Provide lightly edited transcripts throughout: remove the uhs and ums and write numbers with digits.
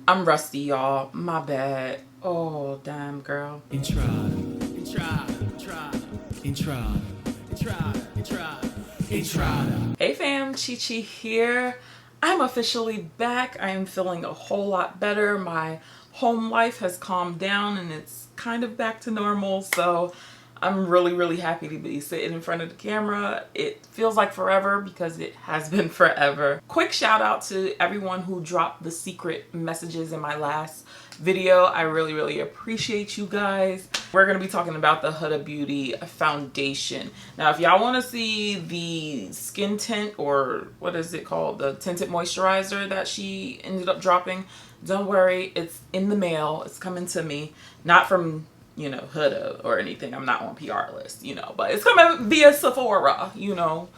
I'm rusty, y'all. My bad. Oh, damn, girl. Entrada. Hey fam, Chi here. I'm officially back. I am feeling a whole lot better. My home life has calmed down and it's kind of back to normal. So I'm really happy to be sitting in front of the camera. It feels like forever because it has been forever. Quick shout out to everyone who dropped the secret messages in my last video. I really appreciate you guys. We're going to be talking about the Huda Beauty foundation. Now, if y'all want to see the skin tint, or what is it called? The tinted moisturizer that she ended up dropping. Don't worry, it's in the mail. It's coming to me. Not from, you know, Huda or anything. I'm not on PR list, you know, but it's coming via Sephora, you know.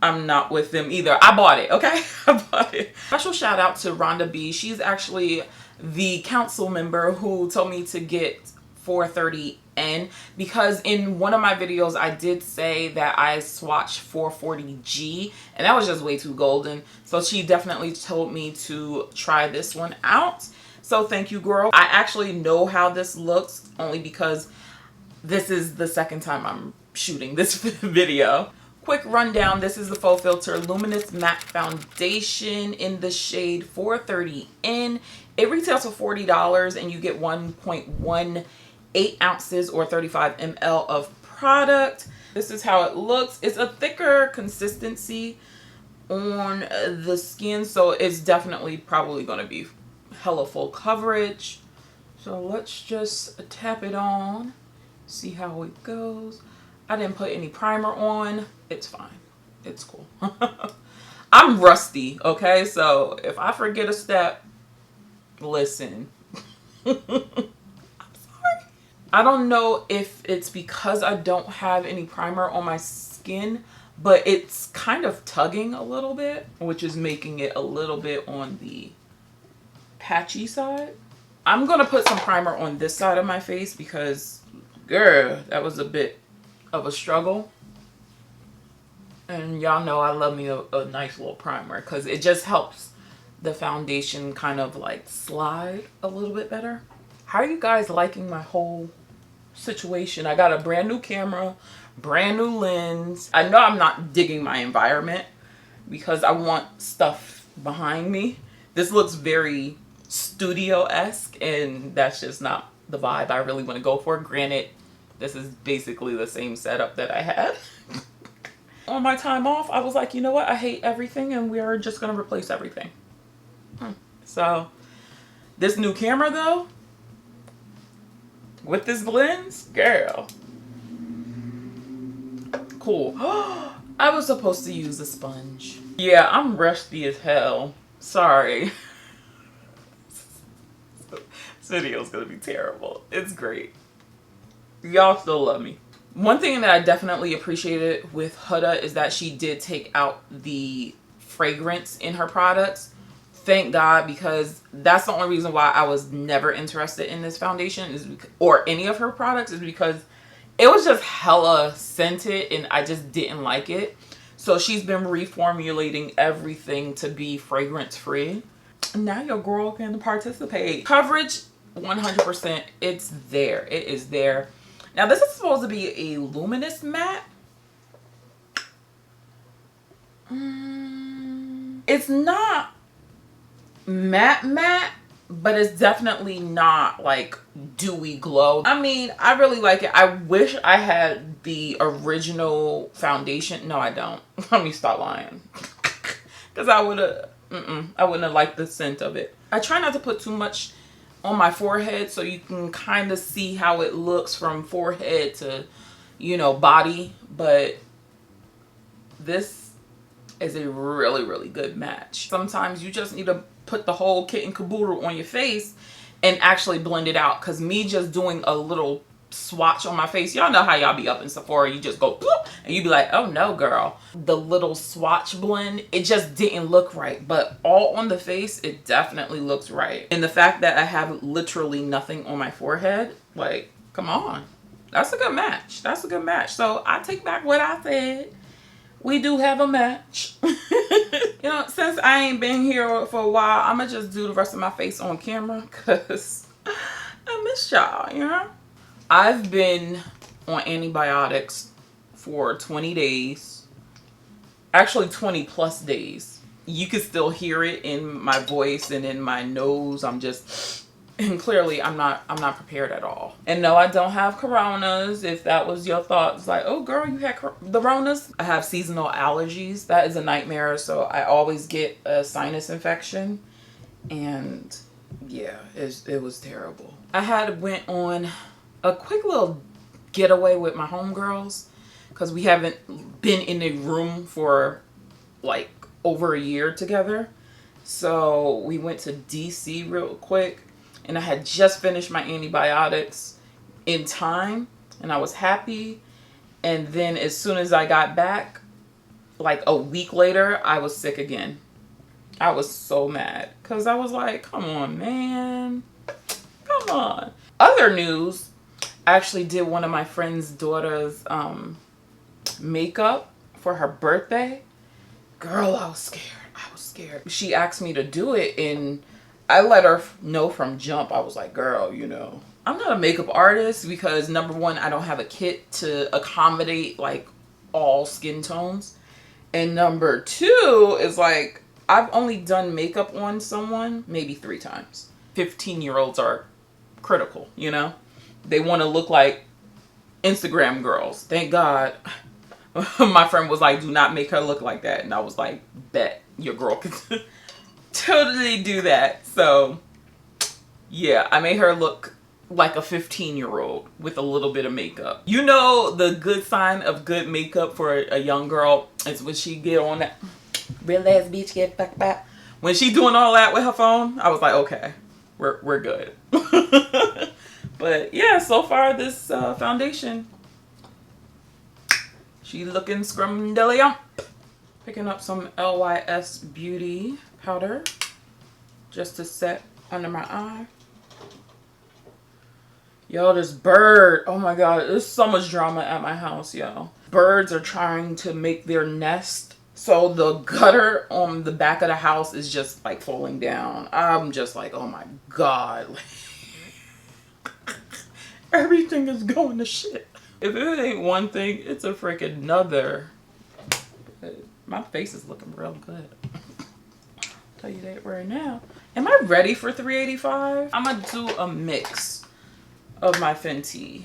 I'm not with them either. I bought it, okay? I bought it. Special shout out to Rhonda B. She's actually the council member who told me to get 430N because in one of my videos I did say that I swatched 440G and that was just way too golden. So she definitely told me to try this one out. So thank you, girl. I actually know how this looks only because this is the second time I'm shooting this video. Quick rundown, this is the FauxFilter Luminous Matte Foundation in the shade 430N. It retails for $40 and you get 1.18 ounces or 35 ml of product. This is how it looks. It's a thicker consistency on the skin, so it's definitely probably going to be hella full coverage. So let's just tap it on, see how it goes. I didn't put any primer on. It's fine. It's cool. I'm rusty, okay? So if I forget a step, listen. I'm sorry. I don't know if it's because I don't have any primer on my skin, but it's kind of tugging a little bit, which is making it a little bit on the patchy side. I'm gonna put some primer on this side of my face because, girl, that was a bit of a struggle. And y'all know I love me a nice little primer because it just helps the foundation kind of like slide a little bit better. How are you guys liking my whole situation? I got a brand new camera, brand new lens. I know I'm not digging my environment because I want stuff behind me. This looks very studio-esque and that's just not the vibe I really want to go for. Granted, this is basically the same setup that I had. On my time off, I was like, you know what? I hate everything and we're just going to replace everything. So, this new camera though, with this lens, girl. Cool. I was supposed to use a sponge. Yeah, I'm rusty as hell. Sorry. This video is going to be terrible. It's great. Y'all still love me. One thing that I definitely appreciated with Huda is that she did take out the fragrance in her products. Thank God, because that's the only reason why I was never interested in this foundation is or any of her products, is because it was just hella scented and I just didn't like it. So she's been reformulating everything to be fragrance free. Now your girl can participate. Coverage, 100%. It's there. It is there. Now this is supposed to be a luminous matte. It's not matte, but it's definitely not like dewy glow. I mean, I really like it. I wish I had the original foundation. No, I don't. Let me stop lying. Because I wouldn't have liked the scent of it. I try not to put too much on my forehead so you can kind of see how it looks from forehead to, you know, body. But this is a really good match. Sometimes you just need to put the whole kit and caboodle on your face and actually blend it out. Because me just doing a little swatch on my face, y'all know how y'all be up in Sephora, you just go bloop, and you be like, oh no girl, the little swatch blend, it just didn't look right. But all on the face, it definitely looks right. And the fact that I have literally nothing on my forehead, like, come on, that's a good match. That's a good match. So I take back what I said we do have a match. You know, since I ain't been here for a while, I'm gonna just do the rest of my face on camera because I miss y'all, you know? I've been on antibiotics for 20 days. Actually 20 plus days. You can still hear it in my voice and in my nose. And clearly I'm not prepared at all. And no, I don't have coronas. If that was your thoughts, like, oh girl, you had the coronas. I have seasonal allergies. That is a nightmare. So I always get a sinus infection. And yeah, it was terrible. I went on a quick little getaway with my homegirls because we haven't been in a room for like over a year together. So we went to DC real quick. And I had just finished my antibiotics in time and I was happy. And then as soon as I got back, like a week later, I was sick again. I was so mad because I was like, come on, man. Come on. Other news, I actually did one of my friend's daughter's makeup for her birthday. Girl, I was scared. She asked me to do it and I let her know from jump. I was like, girl, you know, I'm not a makeup artist because number one, I don't have a kit to accommodate like all skin tones. And number two is like, I've only done makeup on someone maybe 3 times. 15-year-olds are critical, you know? They want to look like Instagram girls. Thank God. My friend was like, do not make her look like that. And I was like, bet your girl can totally do that. So yeah, I made her look like a 15-year-old with a little bit of makeup. You know, the good sign of good makeup for a young girl is when she get on that real ass bitch get back back. When she doing all that with her phone, I was like, okay, we're good. But yeah, so far this foundation, she looking scrumdiddlyump. Picking up some LYS Beauty powder just to set under my eye. Yo, this bird, oh my god, there's so much drama at my house, yo. Birds are trying to make their nest, so the gutter on the back of the house is just like falling down. I'm just like, oh my god. Everything is going to shit. If it ain't one thing, it's a freaking another. My face is looking real good. I'll tell you that right now. Am I ready for 385? I'm gonna do a mix of my Fenty.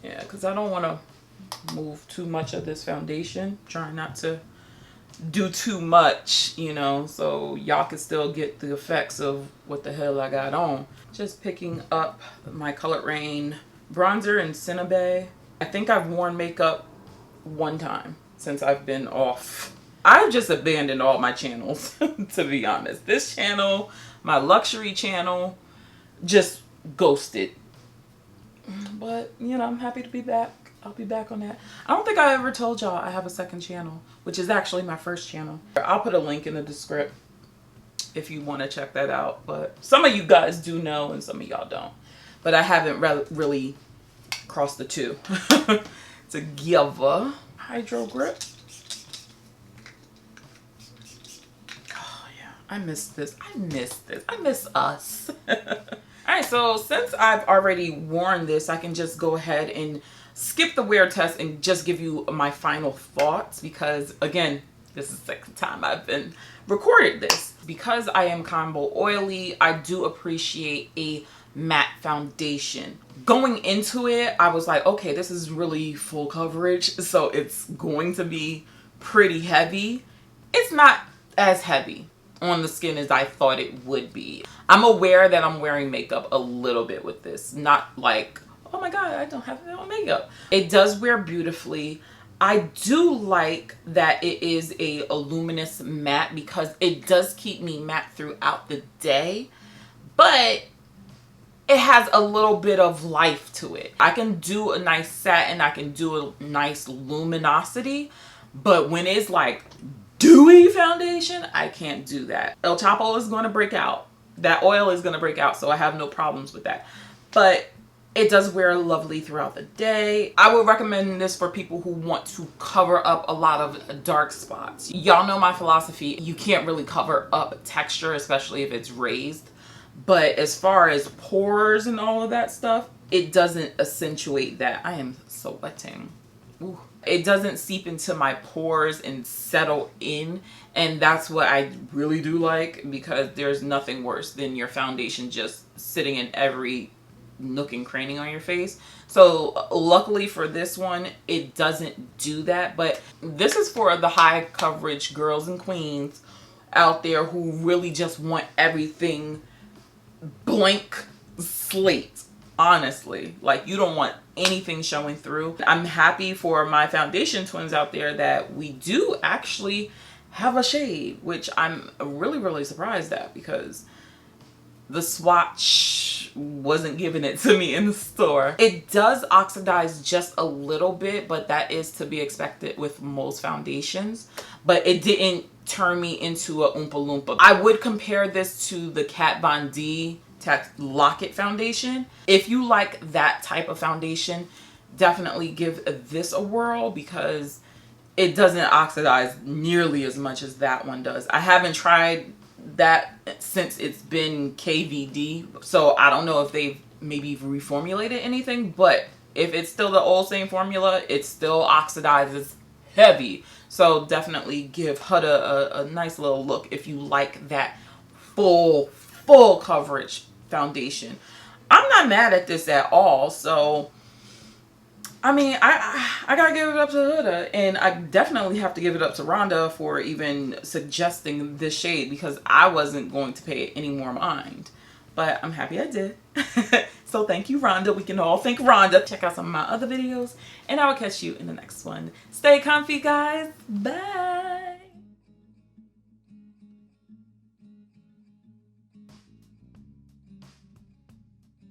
Yeah, because I don't want to move too much of this foundation. Trying not to do too much, you know, so y'all can still get the effects of what the hell I got on. Just picking up my Colored Rain bronzer in Cinnabay. I think I've worn makeup one time since I've been off. I've just abandoned all my channels, to be honest. This channel, my luxury channel, just ghosted. But, you know, I'm happy to be back. I'll be back on that. I don't think I ever told y'all I have a second channel, which is actually my first channel. I'll put a link in the description if you want to check that out. But some of you guys do know and some of y'all don't. But I haven't really crossed the two together. Hydro Grip. I miss this. I miss us. Alright, so since I've already worn this, I can just go ahead and skip the wear test and just give you my final thoughts because, again, this is the second time I've been recorded this. Because I am combo oily, I do appreciate a matte foundation. Going into it, I was like, okay, this is really full coverage, so it's going to be pretty heavy. It's not as heavy on the skin as I thought it would be. I'm aware that I'm wearing makeup a little bit with this. Not like, oh my god, I don't have no makeup. It does wear beautifully. I do like that it is a luminous matte because it does keep me matte throughout the day. But it has a little bit of life to it. I can do a nice satin, I can do a nice luminosity. But when it's like dewy foundation, I can't do that. El Chapo is going to break out. That oil is going to break out, so I have no problems with that. But It does wear lovely throughout the day. I would recommend this for people who want to cover up a lot of dark spots. Y'all know my philosophy. You can't really cover up texture, especially if it's raised. But as far as pores and all of that stuff, it doesn't accentuate that. I am sweating. Ooh. It doesn't seep into my pores and settle in. And that's what I really do like, because there's nothing worse than your foundation just sitting in every nook and cranny on your face. So luckily for this one, it doesn't do that. But this is for the high coverage girls and queens out there who really just want everything blank slate. Honestly, like, you don't want anything showing through. I'm happy for my foundation twins out there that we do actually have a shade, which I'm really surprised at, because the swatch wasn't giving it to me in the store. It does oxidize just a little bit, but that is to be expected with most foundations. But it didn't turn me into a Oompa Loompa. I would compare this to the Kat Von D Lock-It foundation. If you like that type of foundation, definitely give this a whirl, because it doesn't oxidize nearly as much as that one does. I haven't tried that since it's been KVD, so I don't know if they've maybe reformulated anything, but if it's still the old same formula, it still oxidizes heavy. So definitely give Huda a nice little look if you like that full coverage foundation. I'm not mad at this at all. So I mean, I gotta give it up to Huda, and I definitely have to give it up to Rhonda for even suggesting this shade, because I wasn't going to pay it any more mind, but I'm happy I did. So thank you, Rhonda. We can all thank Rhonda. Check out some of my other videos, and I will catch you in the next one. Stay comfy, guys. Bye.